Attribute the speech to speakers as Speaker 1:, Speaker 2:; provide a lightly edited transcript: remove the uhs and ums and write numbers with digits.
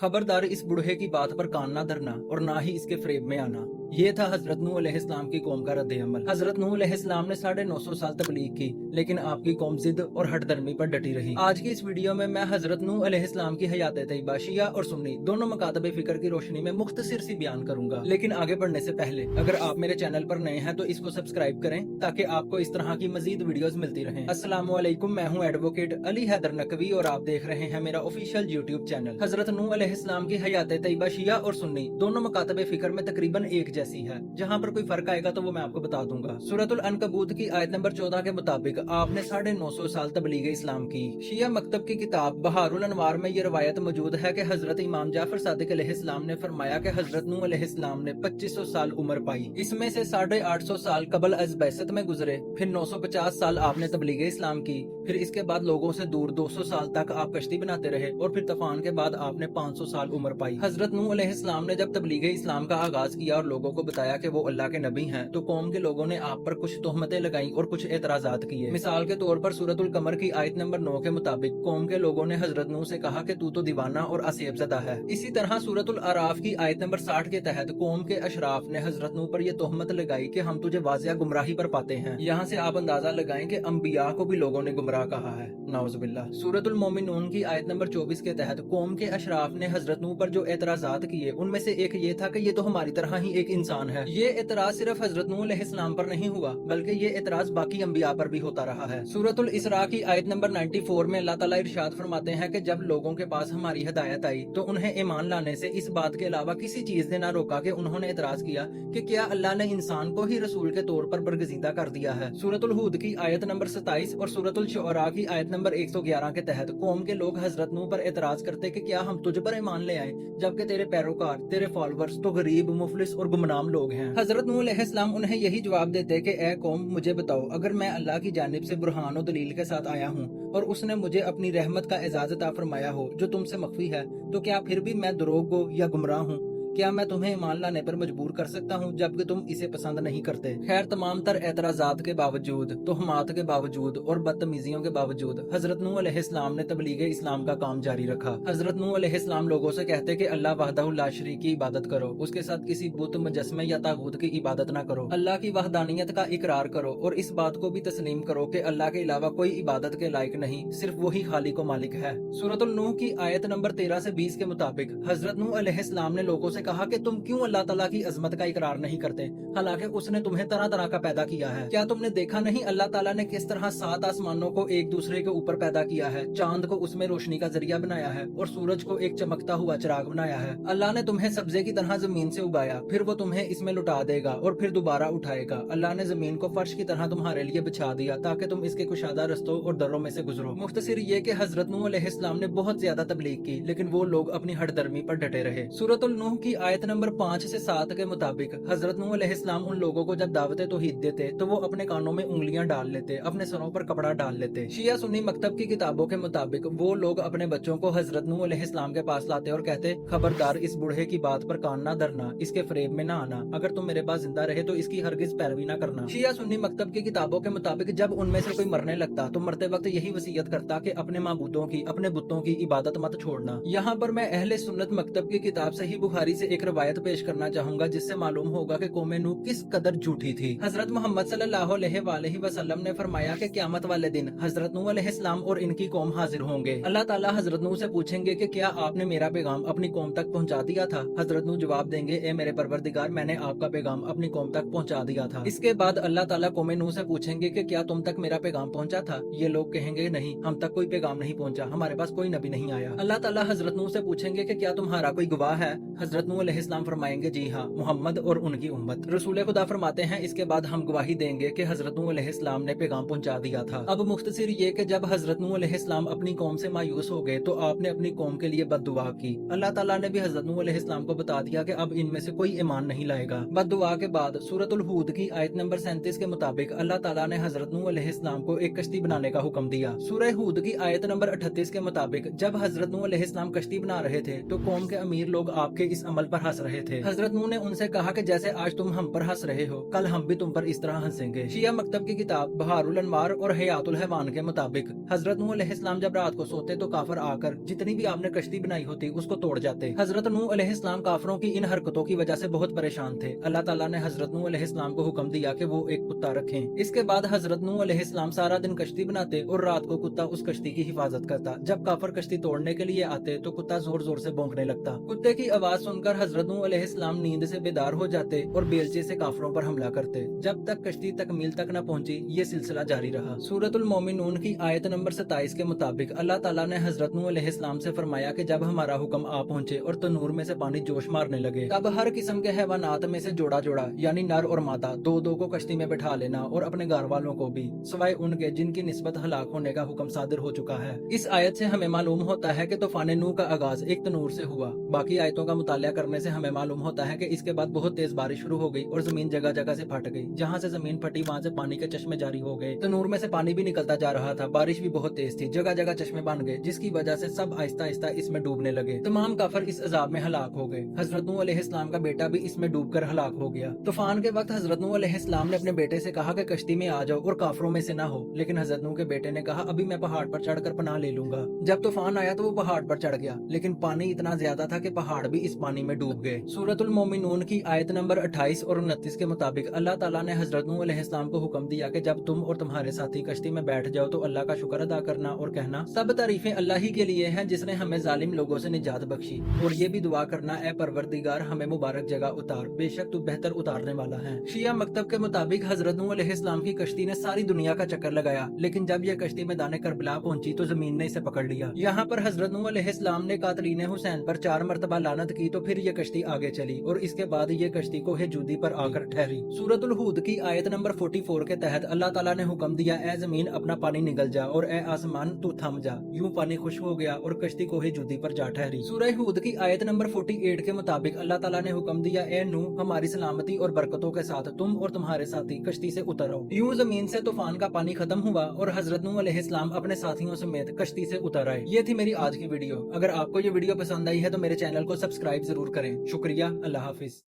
Speaker 1: खबरदार इस बूढ़े की बात पर कान ना धरना और ना ही इसके फ्रेब में आना। ये था हजरत नूह अलैहिस्सलाम की कौम का रद्द-ए-अमल। हजरत नूह अलैहिस्सलाम ने 950 साल तबलीग की, लेकिन आपकी कौम जिद और हठधर्मी पर डटी रही। आज की इस वीडियो में मैं हजरत नूह अलैहिस्सलाम की हयात तैयबा शिया और सुन्नी दोनों मकातबे फिक्र की रोशनी में मुख्तसर सी बयान करूंगा। लेकिन आगे बढ़ने से पहले अगर आप मेरे चैनल पर नए हैं तो इसको सब्सक्राइब करें ताकि आपको इस तरह की मजीद वीडियोस मिलती रहें। अस्सलामु अलैकुम, मैं हूं एडवोकेट अली हैदर नकवी और आप देख रहे हैं मेरा ऑफिशियल यूट्यूब चैनल। हजरत नूह अलैहिस्सलाम की हयात तैयबा शिया और सुन्नी दोनों मकातबे फिक्र में तकरीबन एक जैसी है। जहां पर कोई फर्क आएगा तो वो मैं आपको बता दूंगा। सूरतुल अनकबूत की आयत नंबर 14 के मुताबिक आपने 950 साल तबलीग इस्लाम की। शिया मकतब की किताब बहारुल अनवार में ये रवायत मौजूद है कि हजरत इमाम जाफर सादिक अलैहिस्सलाम ने फरमाया कि हजरत नूह अलैहिस्सलाम ने 2500 साल उम्र पाई। इसमें से 850 साल कबल अज बैसत में गुजरे, फिर 950 साल आपने तबलीग इस्लाम की, फिर इसके बाद लोगों से दूर 200 साल तक आप कश्ती बनाते रहे और फिर तूफान के बाद आपने 500 साल उम्र पाई। हजरत नूह अलैहिस्सलाम ने जब तबलीग इस्लाम का आगाज किया और लोगों को बताया कि वो अल्लाह के नबी हैं, तो कौम के लोगों ने आप पर कुछ तोहमतें लगाई और कुछ एतराजात किए। मिसाल के तौर पर सूरतुल कमर की आयत नंबर 9 के मुताबिक कौम के लोगों ने हजरत नूह से कहा कि तू तो दीवाना और असेबज़दा है। इसी तरह सूरतुल आराफ की आयत नंबर 60 के तहत कौम के अशराफ ने हजरत नूह पर यह तोहमत लगाई कि हम तुझे वाजिया गुमराही पर पाते हैं। यहाँ से आप अंदाजा लगाएं कि अंबिया को भी लोगों ने गुमराह कहा है, नाउज़ुबिल्लाह। सूरतुल मोमिनून की आयत नंबर 24 के तहत कौम के अशराफ ने हजरत नूह पर जो एतराजात किए उनमें से एक ये था कि ये तो हमारी तरह ही एक इंसान है। ये एतराज सिर्फ हजरत नूह अलैहिस्सलाम पर नहीं हुआ बल्कि ये एतराज बाकी अंबिया पर भी होता रहा है। सूरतुल इसरा की आयत नंबर 94 में अल्लाह ताला इरशाद फरमाते हैं कि जब लोगों के पास हमारी हिदायत आई तो उन्हें ईमान लाने से इस बात के अलावा किसी चीज ने ना रोका कि उन्होंने एतराज किया कि क्या अल्लाह ने इंसान को ही रसूल के तौर पर बरगजीदा कर दिया है। सूरतुल हूद की आयत नंबर 27 और सूरतुल शुअरा की आयत नंबर 111 के तहत कौम के लोग हजरत नूह पर एतराज करते कि क्या हम तुझ पर ईमान ले आए जबकि तेरे पैरोकार, तेरे फॉलोअर्स तो गरीब, मुफलिस और गुमनाम लोग हैं। हजरत नूह अलैहिस्सलाम उन्हें यही जवाब देते कि ए कौम, मुझे बताओ, अगर मैं अल्लाह की जानिब से बुरहान और दलील के साथ आया हूँ और उसने मुझे अपनी रहमत का एजाज़ अता फरमाया हो जो तुमसे मख्फी है, तो क्या फिर भी मैं दरोगो या गुमराह हूँ? क्या मैं तुम्हें ईमान लाने पर मजबूर कर सकता हूँ जबकि तुम इसे पसंद नहीं करते? खैर, तमाम तर एतराजात के बावजूद, तोहमात के बावजूद और बदतमीजियों के बावजूद हजरत नूह अलैहिस्सलाम ने तबलीग इस्लाम का काम जारी रखा। हजरत नूह अलैहिस्सलाम लोगों से कहते कि अल्लाह वहदहु ला शरीक की इबादत करो, उसके साथ किसी बुत, मुजस्मे या तागूत की इबादत न करो। अल्लाह की वहदानियत का इकरार करो और इस बात को भी तस्लीम करो कि अल्लाह के अलावा कोई इबादत के लायक नहीं, सिर्फ वही खालिक व मालिक है। सूरतुल नूह की आयत नंबर 13 से 20 के मुताबिक हजरत नूह अलैहिस्सलाम ने लोगों से कहा कि तुम क्यों अल्लाह ताला की अजमत का इकरार नहीं करते, हालांकि उसने तुम्हें तरह तरह का पैदा किया है। क्या तुमने देखा नहीं अल्लाह ताला ने किस तरह 7 आसमानों को एक दूसरे के ऊपर पैदा किया है, चांद को उसमें रोशनी का जरिया बनाया है और सूरज को एक चमकता हुआ चिराग बनाया है। अल्लाह ने तुम्हें सब्जे की तरह जमीन से उगाया, फिर वो तुम्हें इसमें लुटा देगा और फिर दोबारा उठाएगा। अल्लाह ने जमीन को फर्श की तरह तुम्हारे लिए बिछा दिया ताकि तुम इसके कुशादा रस्तों और दरों में से गुजरो। मुख्तसर ये कि हजरत नूह अलैहिस्सलाम ने बहुत ज्यादा तबलीग की, लेकिन वो लोग अपनी हठधर्मी पर डटे रहे। सूरतुल नूह की आयत नंबर 5 से 7 के मुताबिक हजरत नूह अलैहिस्सलाम उन लोगों को जब दावत तौहीद देते तो वो अपने कानों में उंगलियां डाल लेते, अपने सरों पर कपड़ा डाल लेते। शिया सुन्नी मकतब की किताबों के मुताबिक वो लोग अपने बच्चों को हजरत नूह अलैहिस्सलाम के पास लाते और कहते, खबरदार इस बूढ़े की बात पर कान ना धरना, इसके फ्रेब में ना आना, अगर तुम मेरे पास जिंदा रहे तो इसकी हरगिज पैरवी ना करना। शिया सुन्नी मकतब की किताबों के मुताबिक जब उनमें से कोई मरने लगता तो मरते वक्त यही वसीयत करता कि अपने माबूदों की, अपने बुतों की इबादत मत छोड़ना। यहाँ पर मैं अहले सुन्नत मकतब की किताब सही बुखारी से एक रवायत पेश करना चाहूंगा जिससे मालूम होगा कि कौम नूह किस कदर झूठी थी। हजरत मोहम्मद सल्लल्लाहु अलैहि वसल्लम ने फरमाया कि क़यामत वाले दिन हजरत नूह अलैहिस्सलाम और इनकी कौम हाजिर होंगे। अल्लाह ताला हजरत नूह से पूछेंगे कि क्या आपने मेरा पैगाम अपनी कौम तक पहुंचा दिया था? हजरत नूह जवाब देंगे, ए मेरे परवरदिगार, मैंने आपका पैगाम अपनी कौम तक पहुंचा दिया था। इसके बाद अल्लाह ताला कौम नूह से पूछेंगे कि क्या तुम तक मेरा पैगाम पहुंचा था? ये लोग कहेंगे, नहीं, हम तक कोई पैगाम नहीं पहुंचा, हमारे पास कोई नबी नहीं आया। अल्लाह ताला हजरत नूह से पूछेंगे कि क्या तुम्हारा कोई गवाह है? हजरत नूह अलैहिस्सलाम फरमाएंगे, जी हाँ, मोहम्मद और उनकी उम्मत। रसूल खुदा फरमाते हैं, इसके बाद हम गवाही देंगे कि हजरत नूह अलैहिस्सलाम ने पैगाम पहुंचा दिया था। अब मुख्तसर ये कि जब हजरत नूह अलैहिस्सलाम अपनी कौम से मायूस हो गए तो आपने अपनी कौम के लिए बद्दुआ की। अल्लाह ताला ने भी हजरत नूह अलैहिस्सलाम को बता दिया कि अब इनमें से कोई ईमान नहीं लाएगा। बद्दुआ के बाद सूरतुल हूद की आयत नंबर 37 के मुताबिक अल्लाह ताला ने हजरत नूह अलैहिस्सलाम को एक कश्ती बनाने का हुक्म दिया। सूरह हूद की आयत नंबर 38 के मुताबिक जब हजरत नूह अलैहिस्सलाम कश्ती बना रहे थे तो कौम के अमीर लोग आपके इस अमल अमल पर हंस रहे थे। हजरत नूह ने उनसे कहा कि जैसे आज तुम हम पर हंस रहे हो, कल हम भी तुम पर इस तरह हंसेंगे। शिया मकतब की किताब बहारुल अनवार और हयातुल हैवान के मुताबिक हजरत नूह अलैहिस्सलाम जब रात को सोते तो काफिर आकर जितनी भी आपने कश्ती बनाई होती उसको तोड़ जाते। हजरत नूह अलैहिस्सलाम काफिरों की इन हरकतों की वजह से बहुत परेशान थे। अल्लाह ताला ने हजरत नूह अलैहिस्सलाम को हुक्म दिया कि वो एक कुत्ता रखें। इसके बाद हजरत नूह अलैहिस्सलाम सारा दिन कश्ती बनाते और रात को कुत्ता उस कश्ती की हिफाजत करता। जब काफिर कश्ती तोड़ने के लिए आते तो कुत्ता जोर जोर से भौंकने लगता। कुत्ते की आवाज सुनकर हजरत नूह अलैहिस्सलाम नींद से बेदार हो जाते और बेलचे से काफिरों पर हमला करते। जब तक कश्ती तकमील तक न पहुंची ये सिलसिला जारी रहा। सूरतुल मोमिनून की आयत नंबर 27 के मुताबिक अल्लाह ताला ने हजरत नूह अलैहिस्सलाम से फरमाया कि जब हमारा हुक्म आ पहुंचे और तनूर में से पानी जोश मारने लगे, तब हर किस्म के हैवानात में से जोड़ा जोड़ा यानी नर और मादा दो दो को कश्ती में बैठा लेना और अपने घर वालों को भी, सिवाय उनके जिनकी निस्बत हलाक होने का हुक्म सादिर हो चुका है। इस आयत से हमें मालूम होता है कि तूफान नूह का आगाज एक तनूर से हुआ। बाकी आयतों का मुतालिया करने से हमें मालूम होता है कि इसके बाद बहुत तेज बारिश शुरू हो गई और जमीन जगह जगह से फट गई। जहाँ से जमीन फटी वहाँ से पानी के चश्मे जारी हो गए। तनूर में से पानी भी निकलता जा रहा था। बारिश भी बहुत तेज थी। जगह जगह चश्मे बन गए जिसकी वजह से सब आहिस्ता आहिस्ता इसमें डूबने लगे। तमाम काफिर इस अजाब में हलाक हो गए। हजरत नूह अलैहिस्सलाम का बेटा भी इसमें डूबकर हलाक हो गया। तूफान के वक्त हजरत नूह अलैहिस्सलाम ने अपने बेटे से कहा कि कश्ती में आ जाओ और काफिरों में से ना हो, लेकिन हजरत नूह के बेटे ने कहा अभी मैं पहाड़ पर चढ़कर पनाह ले लूंगा। जब तूफान आया तो वो पहाड़ पर चढ़ गया, लेकिन पानी इतना ज्यादा था कि पहाड़ भी इस पानी में डूब गए। सूरतुल मोमिनून की आयत नंबर 28 और 29 के मुताबिक अल्लाह ताला ने हजरत नूह अलैहिस्सलाम को हुक्म दिया कि जब तुम और तुम्हारे साथी कश्ती में बैठ जाओ तो अल्लाह का शुक्र अदा करना और कहना सब तारीफें अल्लाह ही के लिए हैं जिसने हमें जालिम लोगों से निजात बख्शी, और ये भी दुआ करना ए परवरदिगार हमें मुबारक जगह उतार, बेशक तू बेहतर उतारने वाला है। शिया मकतब के मुताबिक हजरत नूह अलैहिस्सलाम की कश्ती ने सारी दुनिया का चक्कर लगाया, लेकिन जब यह कश्ती मैदान करबला पहुंची तो जमीन ने इसे पकड़ लिया। यहाँ पर हजरत नूह अलैहिस्सलाम ने कातलीन हुसैन पर 4 मरतबा लानत की तो फिर ये कश्ती आगे चली और इसके बाद ये कश्ती कोहे जूदी पर आकर ठहरी। सूरतुल हूद की आयत नंबर 44 के तहत अल्लाह ताला ने हुक्म दिया ए जमीन अपना पानी निगल जा और ए आसमान तू थम जा। यूं पानी खुश हो गया और कश्ती कोहे जूदी पर जा ठहरी। सूरह हूद की आयत नंबर 48 के मुताबिक अल्लाह ताला ने हुक्म दिया ए नूह हमारी सलामती और बरकतों के साथ तुम और तुम्हारे साथी कश्ती से उतर आओ। यूं जमीन से तूफान का पानी खत्म हुआ और हजरत नूह अलैहिस्सलाम अपने साथियों समेत कश्ती से उतर आए। ये थी मेरी आज की वीडियो। अगर आपको ये वीडियो पसंद आई है तो मेरे चैनल को सब्सक्राइब जरूर करें। शुक्रिया। अल्लाह हाफिज।